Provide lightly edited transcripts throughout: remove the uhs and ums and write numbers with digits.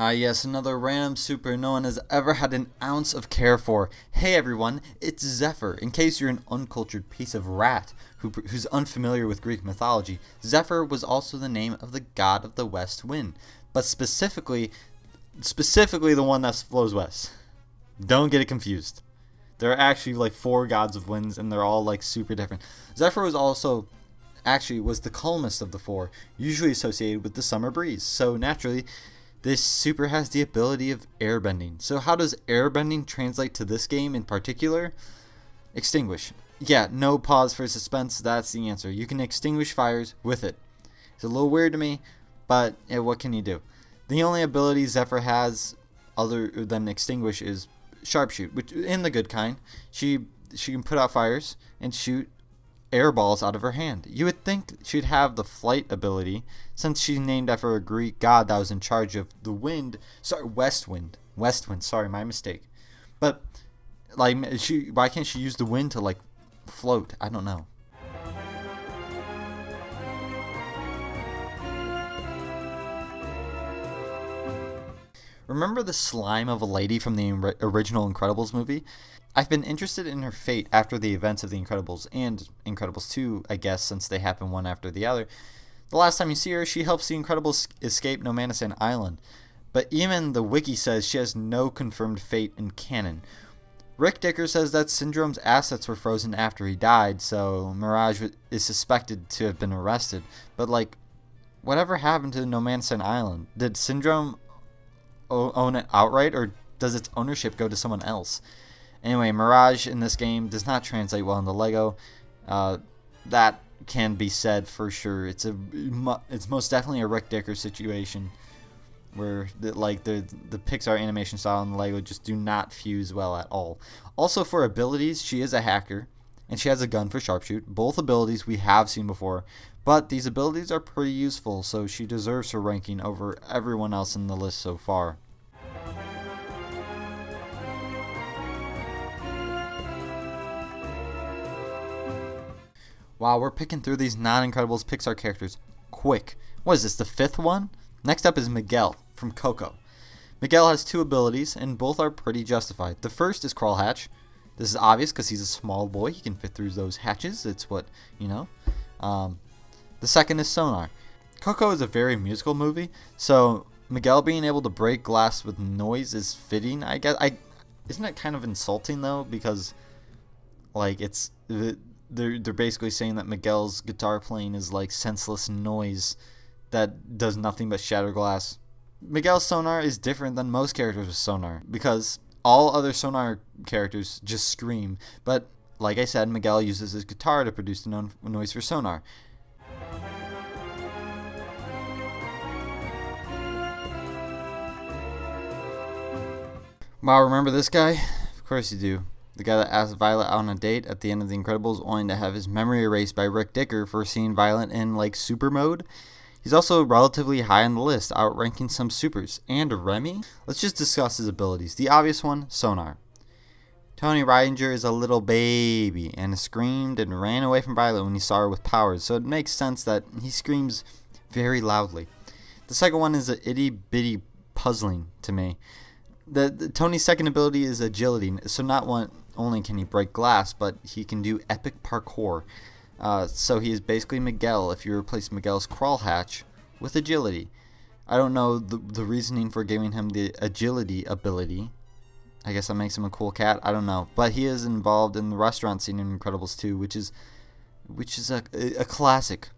Yes, another random super no one has ever had an ounce of care for. Hey everyone, it's Zephyr. In case you're an uncultured piece of rat who's unfamiliar with Greek mythology, Zephyr was also the name of the god of the west wind, but specifically the one that flows west. Don't get it confused. There are actually like 4 gods of winds, and they're all like super different. Zephyr was also was the calmest of the 4, usually associated with the summer breeze. So naturally, this super has the ability of airbending. So how does airbending translate to this game in particular? Extinguish. Yeah, no pause for suspense, that's the answer. You can extinguish fires with it. It's a little weird to me, but what can you do? The only ability Zephyr has other than extinguish is sharpshoot, which in the good kind. She can put out fires and shoot air balls out of her hand. You would think she'd have the flight ability, since she's named after a Greek god that was in charge of the wind. Sorry, west wind. Sorry, my mistake. But like, why can't she use the wind to like float? I don't know. Remember the slime of a lady from the original Incredibles movie? I've been interested in her fate after the events of The Incredibles and Incredibles 2, I guess, since they happen one after the other. The last time you see her, she helps the Incredibles escape No Man's Island, but even the wiki says she has no confirmed fate in canon. Rydinger says that Syndrome's assets were frozen after he died, so Mirage is suspected to have been arrested. But like, whatever happened to No Man's Island? Did Syndrome own it outright, or does its ownership go to someone else? Anyway, Mirage in this game does not translate well into Lego. That can be said for sure. It's most definitely a Rydinger situation, where the Pixar animation style and Lego just do not fuse well at all. Also, for abilities, she is a hacker, and she has a gun for sharpshoot. Both abilities we have seen before, but these abilities are pretty useful, so she deserves her ranking over everyone else in the list so far. Wow, we're picking through these non-Incredibles Pixar characters quick. What is this, the 5th one? Next up is Miguel from Coco. Miguel has 2 abilities, and both are pretty justified. The first is Crawl Hatch. This is obvious because he's a small boy. He can fit through those hatches. It's what, you know. The second is Sonar. Coco is a very musical movie, so Miguel being able to break glass with noise is fitting, I guess. Isn't it kind of insulting, though? Because, like, they're basically saying that Miguel's guitar playing is like senseless noise that does nothing but shatter glass. Miguel's sonar is different than most characters with sonar, because all other sonar characters just scream, but like I said, Miguel uses his guitar to produce the noise for sonar. Wow, remember this guy? Of course you do. The guy that asked Violet out on a date at the end of The Incredibles, only to have his memory erased by Rydinger for seeing Violet in like super mode. He's also relatively high on the list, outranking some supers. And Remy? Let's just discuss his abilities. The obvious one, sonar. Tony Rydinger is a little baby and screamed and ran away from Violet when he saw her with powers, so it makes sense that he screams very loudly. The second one is a itty bitty puzzling to me. The Tony's second ability is agility, so not only can he break glass, but he can do epic parkour. So he is basically Miguel if you replace Miguel's crawl hatch with agility. I don't know the reasoning for giving him the agility ability. I guess that makes him a cool cat. I don't know. But he is involved in the restaurant scene in Incredibles 2, which is a classic.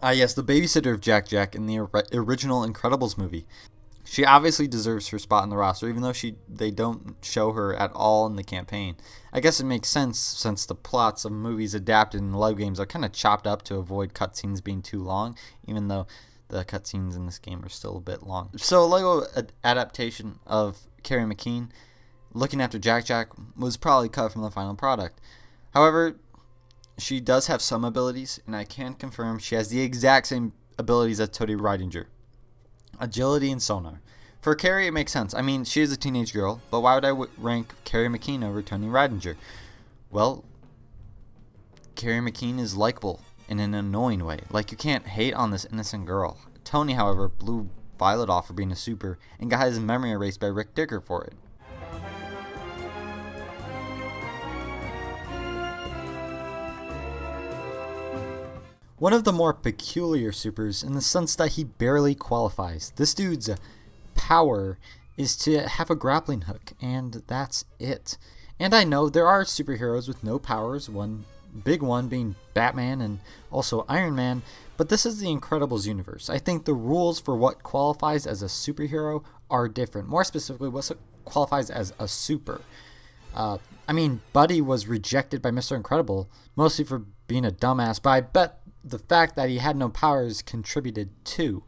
Yes, the babysitter of Jack Jack in the original Incredibles movie. She obviously deserves her spot in the roster, even though they don't show her at all in the campaign. I guess it makes sense since the plots of movies adapted in Lego games are kind of chopped up to avoid cutscenes being too long, even though the cutscenes in this game are still a bit long. So a Lego adaptation of Kari Mckeen looking after Jack Jack was probably cut from the final product. However, she does have some abilities, and I can confirm she has the exact same abilities as Tony Rydinger. Agility and sonar. For Kari, it makes sense. I mean, she is a teenage girl, but why would I rank Kari Mckeen over Tony Rydinger? Well, Kari Mckeen is likable in an annoying way. Like, you can't hate on this innocent girl. Tony, however, blew Violet off for being a super and got his memory erased by Rydinger for it. One of the more peculiar supers in the sense that he barely qualifies. This dude's power is to have a grappling hook, and that's it. And I know there are superheroes with no powers, one big one being Batman and also Iron Man, but this is the Incredibles universe. I think the rules for what qualifies as a superhero are different. More specifically, what qualifies as a super. Buddy was rejected by Mr. Incredible, mostly for being a dumbass, but I bet the fact that he had no powers contributed too.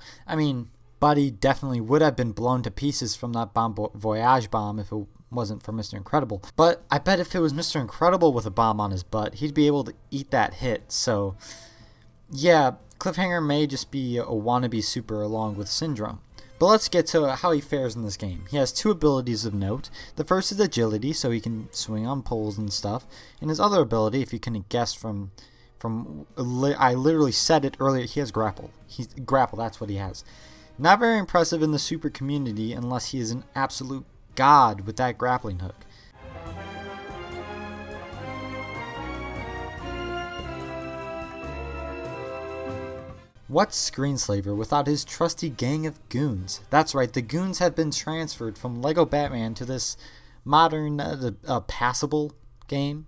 Buddy definitely would have been blown to pieces from that Voyage bomb if it wasn't for Mr. Incredible. But I bet if it was Mr. Incredible with a bomb on his butt, he'd be able to eat that hit. So, yeah, Cliffhanger may just be a wannabe super along with Syndrome. But let's get to how he fares in this game. He has two abilities of note. The first is agility, so he can swing on poles and stuff. And his other ability, if you can guess from I literally said it earlier, he has grapple. Grapple, that's what he has. Not very impressive in the super community unless he is an absolute god with that grappling hook. What's Screenslaver without his trusty gang of goons? That's right, the goons have been transferred from Lego Batman to this modern, passable game.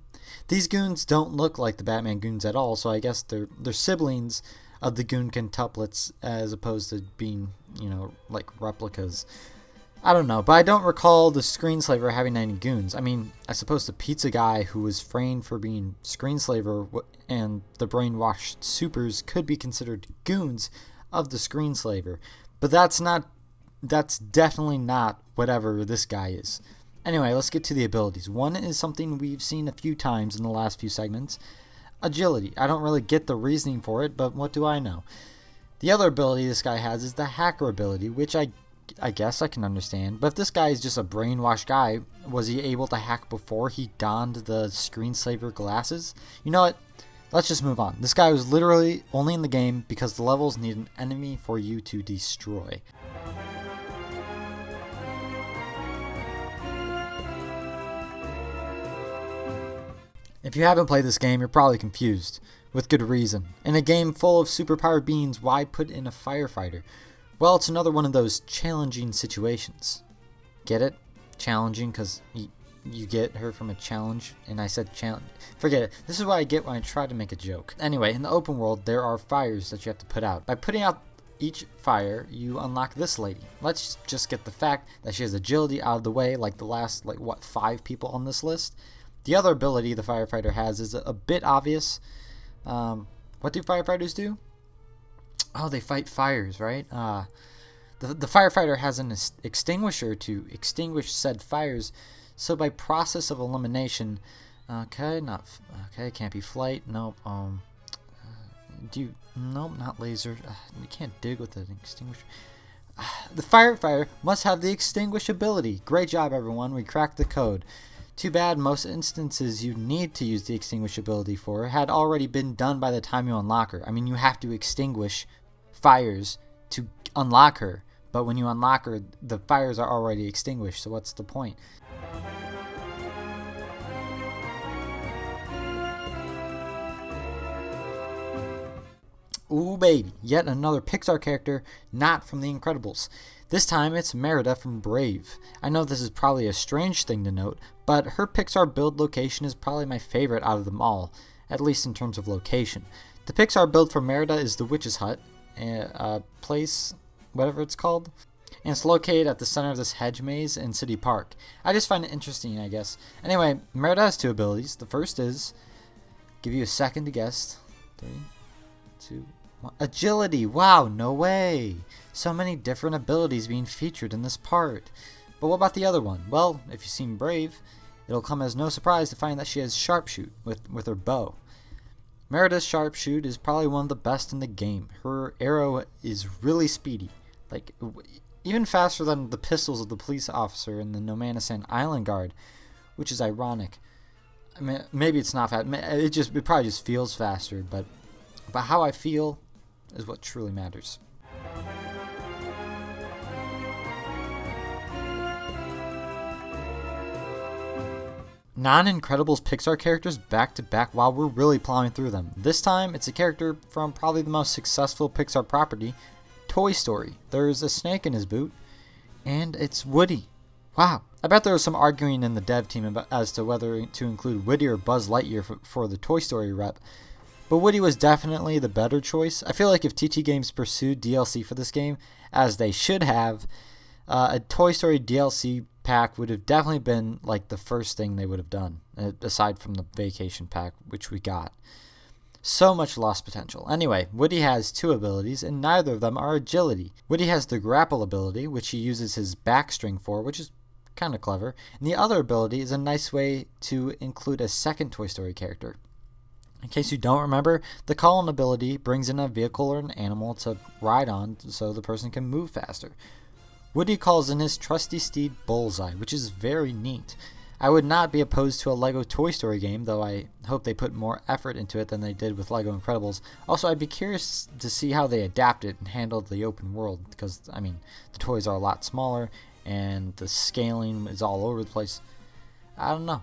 These goons don't look like the Batman goons at all, so I guess they're siblings of the goon quintuplets as opposed to being, like replicas. I don't know, but I don't recall the Screenslaver having any goons. I suppose the pizza guy who was framed for being Screenslaver and the brainwashed supers could be considered goons of the Screenslaver, but that's definitely not whatever this guy is. Anyway, let's get to the abilities. One is something we've seen a few times in the last few segments. Agility. I don't really get the reasoning for it, but what do I know? The other ability this guy has is the hacker ability, which I guess I can understand. But if this guy is just a brainwashed guy, was he able to hack before he donned the Screenslaver glasses? You know what? Let's just move on. This guy was literally only in the game because the levels need an enemy for you to destroy. If you haven't played this game, you're probably confused, with good reason. In a game full of superpowered beings, why put in a firefighter? Well, it's another one of those challenging situations. Get it? Challenging, because you get her from a challenge, and I said challenge. Forget it. This is what I get when I try to make a joke. Anyway, in the open world, there are fires that you have to put out. By putting out each fire, you unlock this lady. Let's just get the fact that she has agility out of the way, like the last, 5 people on this list. The other ability the firefighter has is a bit obvious. What do firefighters do? Oh, they fight fires, right? The firefighter has an extinguisher to extinguish said fires. So by process of elimination, it can't be flight. Nope. Nope, not laser. You can't dig with an extinguisher. The firefighter must have the extinguish ability. Great job, everyone. We cracked the code. Too bad most instances you need to use the extinguish ability for had already been done by the time you unlock her. You have to extinguish fires to unlock her, but when you unlock her, the fires are already extinguished, so what's the point? Ooh baby, yet another Pixar character not from The Incredibles. This time it's Merida from Brave. I know this is probably a strange thing to note, but her Pixar build location is probably my favorite out of them all, at least in terms of location. The Pixar build for Merida is the Witch's Hut, a place, whatever it's called, and it's located at the center of this hedge maze in City Park. I just find it interesting, I guess. Anyway, Merida has 2 abilities. The first is, give you a second to guess. 3, 2, 1. Agility. Wow, no way. So many different abilities being featured in this part. But what about the other one? Well, if you've seen Brave, it'll come as no surprise to find that she has sharpshoot with her bow. Merida's sharpshoot is probably one of the best in the game. Her arrow is really speedy. Even faster than the pistols of the police officer in the Nomanisan Island Guard, which is ironic. I mean, maybe it's not fast. It probably just feels faster, but how I feel is what truly matters. Non-Incredibles Pixar characters back to back while we're really plowing through them. This time, it's a character from probably the most successful Pixar property, Toy Story. There's a snake in his boot, and it's Woody. Wow. I bet there was some arguing in the dev team as to whether to include Woody or Buzz Lightyear for the Toy Story rep, but Woody was definitely the better choice. I feel like if TT Games pursued DLC for this game, as they should have, a Toy Story DLC pack would have definitely been like the first thing they would have done, aside from the vacation pack, which we got. So much lost potential. Anyway, Woody has 2 abilities, and neither of them are agility. Woody has the grapple ability, which he uses his backstring for, which is kind of clever, and the other ability is a nice way to include a second Toy Story character. In case you don't remember, the call-in ability brings in a vehicle or an animal to ride on so the person can move faster. Woody calls in his trusty steed Bullseye, which is very neat. I would not be opposed to a LEGO Toy Story game, though I hope they put more effort into it than they did with LEGO Incredibles. Also, I'd be curious to see how they adapted and handled the open world, because, I mean, the toys are a lot smaller, and the scaling is all over the place. I don't know.